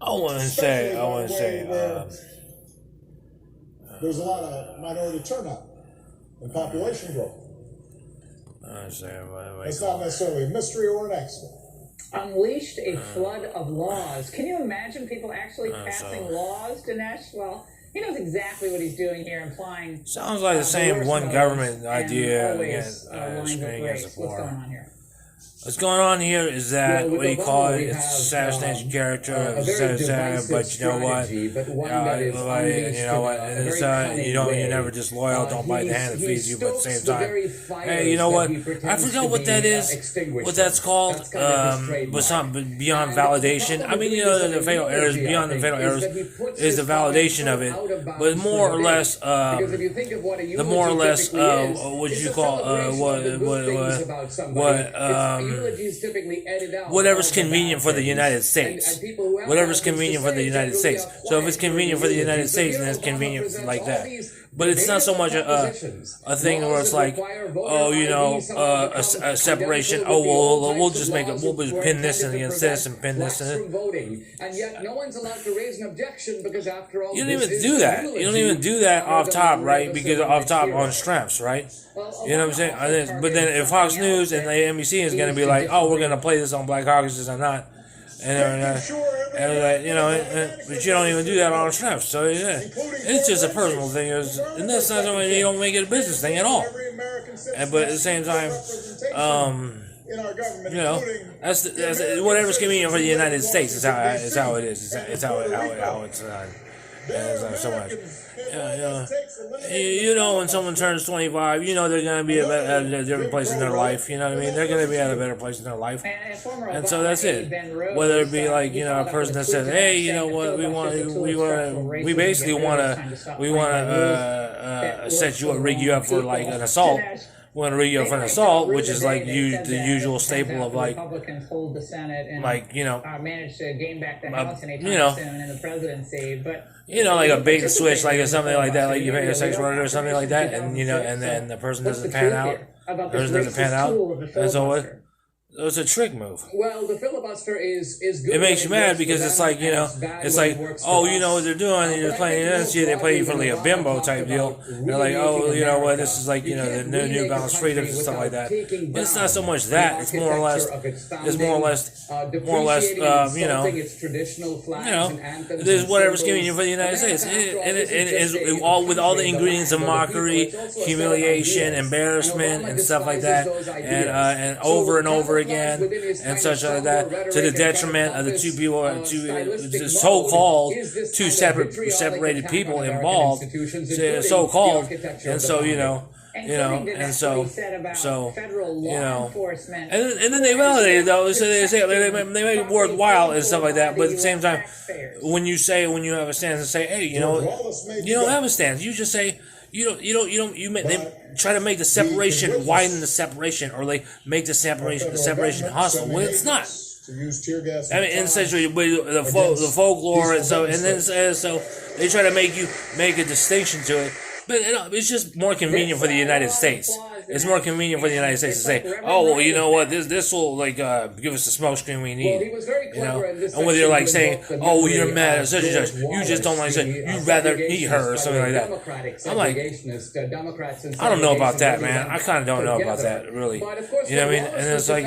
I want to say, there's a lot of minority turnout and population growth. It's not necessarily a mystery or an accident. Unleashed a flood of laws. Can you imagine people actually passing laws, Dinesh? Well, he knows exactly what he's doing here, implying... Sounds like the same one government idea against screening against the What's floor. going on here? What's going on here is that, what do you call it? It's assassination character, but you know what? You know what? And it's, you're never disloyal, don't bite the hand that feeds you, but at the same time, hey, you know what? I forgot what that is, what that's called, but something beyond validation. I mean, you know, the fatal errors, beyond the fatal errors is the validation of it, but more or less, the more or less, what you call, whatever's convenient for the United States. Whatever's convenient for the United States. So if it's convenient for the United States, then it's convenient like that. But it's not so much a thing where it's like, oh, you know, a separation. Oh, well, we'll just pin this against this and pin this and and yet no one's allowed to raise an objection because after all, you don't even do that. You don't even do that off top, right? Because off top on straps, right? You know what I'm saying? But then if Fox News and the NBC is going to be like, oh, we're going to play this on Black Caucuses or not, and you know, but you don't even do that on straps. So yeah, it's just a personal thing. And that's not something you don't make it a business thing at all. But at the same time, you know, that's whatever's convenient for the United States is how it is. It's how it's done. And so much. You know, when someone turns 25, you know they're going to be at a different place in their life. You know what I mean? They're going to be at a better place in their life, and so that's it. Whether it be like, you know, a person that says, "Hey, you know what? We basically want to set you up, rig you up for like an assault." Want to rig you up for an assault, which is like the usual staple of like, hold the Senate and like, you know, manage to gain back the House anytime soon in the presidency, but you know, like a bait and switch, like something like that, like you pay a sex worker or something like that, and you know, and then the person doesn't pan out, and so it's a trick move. Well, the filibuster is good. It makes you mad because it's like, you know, it's like, oh, you know what they're doing, and you're playing against you. They play you for like a bimbo type deal. They're like, oh, you know what, this is like, you know, the new balance freedoms and stuff like that. But it's not so much that. It's more or less, you know, there's whatever's convenient for the United States, and it is all with all the ingredients of mockery, humiliation, embarrassment, and stuff like that, and over and over again, and such like that, to the detriment of the two people, the so-called two separated people involved, so-called, and so and then they validate it though, so they say they make it worthwhile and stuff like that. But at the same time, when you have a stance and say, hey, you know, you don't have a stance, you just say. They try to make the separation, widen the separation, or like make the separation hostile. Well, it's not. I mean, essentially, the folklore, and so they try to make a distinction to it. But it's just more convenient for the United States. It's more convenient for the United States to say, oh, well, you know what, this will like give us the smoke screen we need. You know, and whether you're like saying, oh, well, you're mad at such and such, you just don't like saying you'd rather eat her or something like that. I'm like, I don't know about that, man. I kind of don't know about that, really. You know what I mean? And it's like,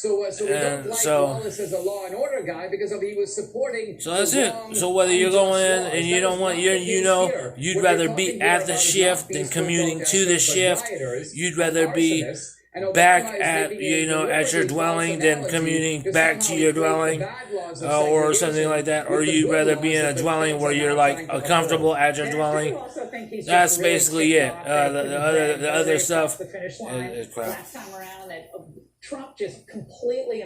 So as a law and order guy because he was supporting. So that's it. So whether you're going in and you don't want, you'd rather be at the shift than commuting to the shift. You'd rather be back at your dwelling than commuting back to your dwelling, or something like that. Or you'd rather be in a dwelling where you're like comfortable at your dwelling. That's basically it. The other stuff is crap. Last time around, that Trump just completely